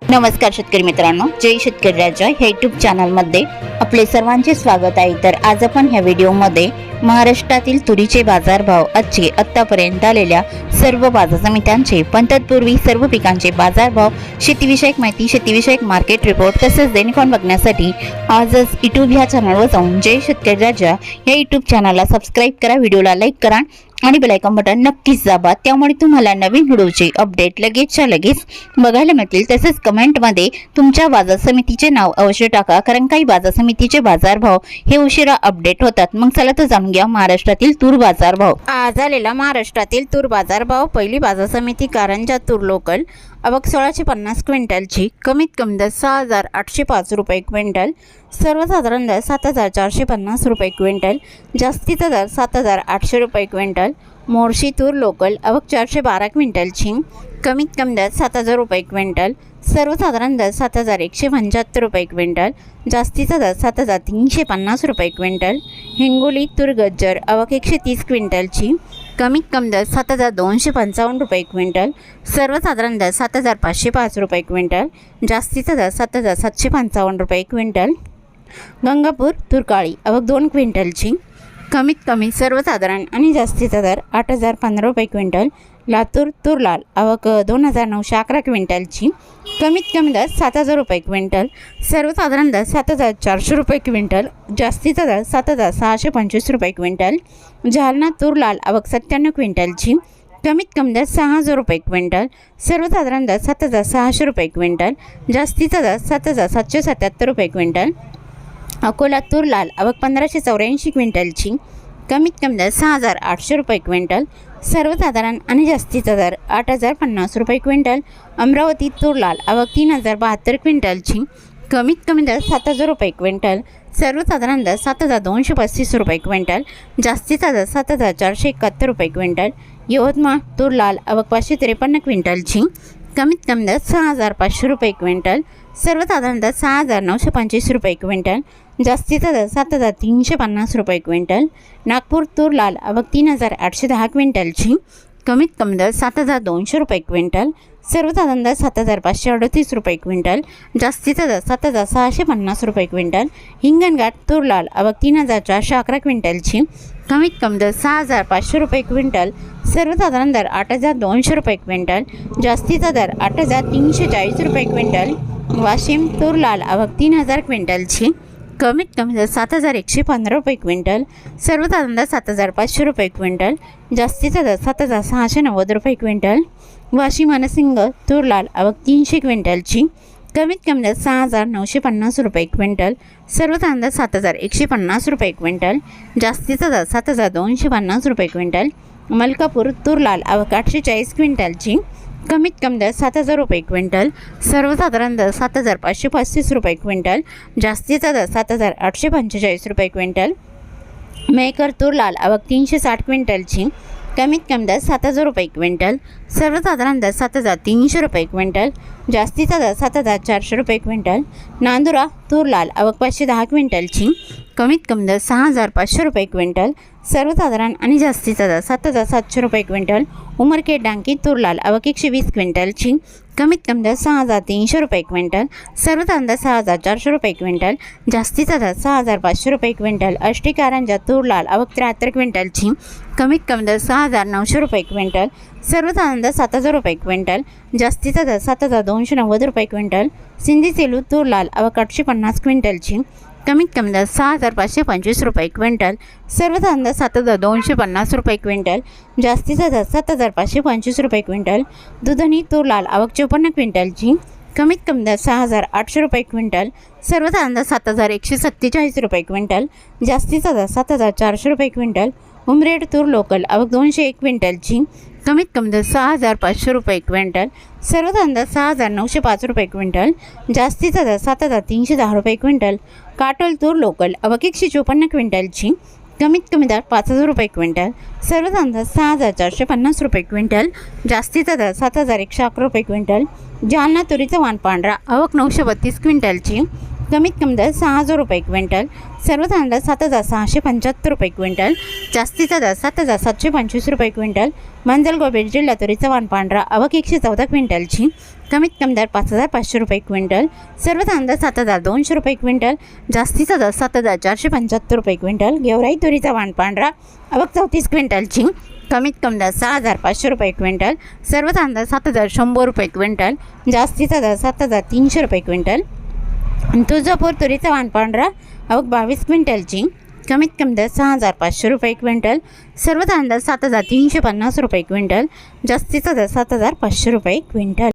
नमस्कार शेतकरी मित्रांनो, जय शेतकरी राजा ह्या यूट्यूब चॅनलमध्ये आपले सर्वांचे स्वागत आहे। तर आज आपण ह्या व्हिडिओमध्ये महाराष्ट्रातील तुरीचे बाजारभाव, आजचे आतापर्यंत आलेल्या सर्व बाजार समित्यांचे, पण तत्पूर्वी सर्व पिकांचे बाजारभाव, शेतीविषयक माहिती, शेतीविषयक मार्केट रिपोर्ट तसेच दैनिक बघण्यासाठी आजच यूट्यूब ह्या चॅनलवर जाऊन जय शेतकरी राजा या यूट्यूब चॅनलला सबस्क्राईब करा, व्हिडिओला लाईक करा आणि बेल आयकॉन बटन नक्कीच दाबा। त्यामुळे तुम्हाला नवीन व्हिडिओचे अपडेट लगेचच्या लगेच बघायला मिळतील। तसेच कमेंटमध्ये तुमच्या बाजार समितीचे नाव अवश्य टाका, कारण काही बाजार समितीचे बाजारभाव हे उशिरा अपडेट होतात। मग चला तर जाणून घ्या महाराष्ट्रातील तूर बाजारभाव। आज आलेला महाराष्ट्रातील तूर बाजारभाव। पहिली बाजार समिती कारंजा तूर लोकल, आवक 1650 क्विंटलची, कमीत कमी दर 6805 रुपये क्विंटल, सर्वसाधारण दर 7450 रुपये क्विंटल, जास्तीचा दर 7800 रुपये क्विंटल। मोर्शी तूर लोकल, आवक 412 क्विंटलची, कमीत कमी दर 7000 रुपये क्विंटल, सर्वसाधारण दर 7175 रुपये क्विंटल, जास्तीचा दर 7350 रुपये क्विंटल। हिंगोली तूर गज्जर, आवक 130 क्विंटलची, कमीत कमी दर 7255 रुपये क्विंटल, सर्वसाधारण दर 7505 रुपये क्विंटल, जास्तीचा दर 7755 रुपये क्विंटल। गंगापूर तूर काळी, आवक 2 क्विंटलची, कमीत कमी सर्वसाधारण आणि जास्तीचा दर 8015 रुपये क्विंटल। लातूर तूर लाल, आवक 2911 क्विंटलची, कमीत कमी दर 7000 रुपये क्विंटल, सर्वसाधारण दर 7400 रुपये क्विंटल, जास्तीचा दर 7625 रुपये क्विंटल। जालना तूर लाल, आवक 97 क्विंटलची, कमीत कमी दर 6000 रुपये क्विंटल, सर्वसाधारण दर 7600 रुपये क्विंटल, जास्तीचा दर 7777 रुपये क्विंटल। अकोला तूर लाल, आवक 1584 क्विंटलची, कमीत कमी दर 6800 रुपये क्विंटल, सर्वसाधारण आणि जास्तीचा दर 8050 रुपये क्विंटल। अमरावती तूर लाल, आवक 3072 क्विंटलची, कमीत कमी दर 7000 रुपये क्विंटल, सर्वसाधारण दर 7235 रुपये क्विंटल, जास्तीचा दर 7471 रुपये क्विंटल। यवतमाळ तूर लाल, आवक 553 क्विंटलची, कमीत कमी दर 6500 रुपये क्विंटल, सर्वसाधारण दर 6925 रुपये क्विंटल, जास्तीचा दर 7350 रुपये क्विंटल। नागपूर तूर लाल, आवक 3810 क्विंटलची, कमीत कमी दर 7200 रुपये क्विंटल, सर्वसाधारण दर 7538 रुपये क्विंटल, जास्तीचा दर 7650 रुपये क्विंटल। हिंगणघाट तूर लाल, आवक 3411 क्विंटलची, कमीत कमी दर 6500 रुपये क्विंटल, सर्वसाधारण दर 8200 रुपये क्विंटल, जास्तीचा दर 8340 रुपये क्विंटल। वाशिम तूर लाल, आवक 3000 क्विंटलची, कमीत कमी दर 7115 रुपये क्विंटल, सर्वसाधारण दर 7500 रुपये क्विंटल, जास्तीचा दर 7690 रुपये क्विंटल। वाशिम अनसिंग तूर लाल, आवक 300 क्विंटलची, कमीत कमी दर 6950 रुपये क्विंटल, सर्वसाधारण दर 7150 रुपये क्विंटल, जास्तीचा दर 7250 रुपये क्विंटल। मलकापूर तूर लाल, आवक 840 क्विंटलची, कमीत कमी दर 7000 रुपये क्विंटल, सर्वसाधारण दर 7535 रुपये क्विंटल, जास्तीचा दर 7845 रुपये क्विंटल। मेहकर तूर लाल, आवक 360 क्विंटलची, कमीत कमी दर 7000 रुपये क्विंटल, सर्वसाधारण दर 7300 रुपये क्विंटल, जास्तीचा दर 7400 रुपये क्विंटल। नांदुरा तूर लाल, आवक 510 क्विंटलची, कमीत कमी दर 6500 रुपये क्विंटल, सर्वसाधारण आणि जास्तीचा दर 7700 रुपये क्विंटल। उमरखेड डांगी तूर लाल, आवक 120 क्विंटलची, कमीत कमी दर 6300 रुपये क्विंटल, सर्वसाधारण दर 6400 रुपये क्विंटल, जास्तीचा दर 6500 रुपये क्विंटल। आष्टी कारंजा तूर लाल, आवक 73 क्विंटलची, कमीत कमी दर 6900 रुपये क्विंटल, सर्वसाधारण दर 7000 रुपये क्विंटल, जास्तीचा दर 7290 रुपये क्विंटल। सिंधी सेलू तूर लाल, आवक 850 क्विंटलची, कमीत कमी दर 6525 रुपये क्विंटल, सर्वसाधारण दर 7250 रुपये क्विंटल, जास्तीचा दर 7525 रुपये क्विंटल। दुधनी तूर लाल, आवक 54 क्विंटलची, कमीत कमी दर 6800 रुपये क्विंटल, सर्वसाधारण दर 7147 रुपये क्विंटल, जास्तीचा दर 7400 रुपये क्विंटल। उमरेड तूर लोकल, आवक 201 क्विंटलची, कमीत कमी दर 6500 रुपये क्विंटल, सर्वसाधारण दर 6905 रुपये क्विंटल, जास्तीचा दर 7310 रुपये क्विंटल। काटोल तूर लोकल, आवक 154 क्विंटलची, कमीत कमी दर 5000 रुपये क्विंटल, सर्वसाधारण दर 6450 रुपये क्विंटल, जास्तीचा दर 7111 रुपये क्विंटल। जालना तुरीचा वाण पांढरा, आवक 932 क्विंटलची, कमीत कमी दर 6,000 रुपये क्विंटल. सर्वसाधारण दर 7,675 रुपये क्विंटल. जास्तीचा दर 7,725 रुपये क्विंटल. मंजलगाव बीड जिल्हा तुरीचा वाण पांढरा आवक 114 क्विंटलची. कमीत कमी दर 5,500 रुपये क्विंटल. सर्वसाधारण दर 7,200 रुपये क्विंटल. जास्तीचा दर 7,475 रुपये क्विंटल. गेवराई तुरीचा वाण पांढरा आवक 34 क्विंटलची. कमीत कमी दर 6,500 रुपये क्विंटल. सर्वसाधारण दर 7,100 रुपये क्विंटल. जास्तीचा दर 7,300 रुपये क्विंटल. तुळजापूर तुरीचा वाण पांढरा आवक 22 क्विंटलची. कमीत कमी दर 6,500 रुपये क्विंटल. सर्वसाधारण दर 7,350 रुपये क्विंटल. जास्तीचा दर 7,500 रुपये क्विंटल.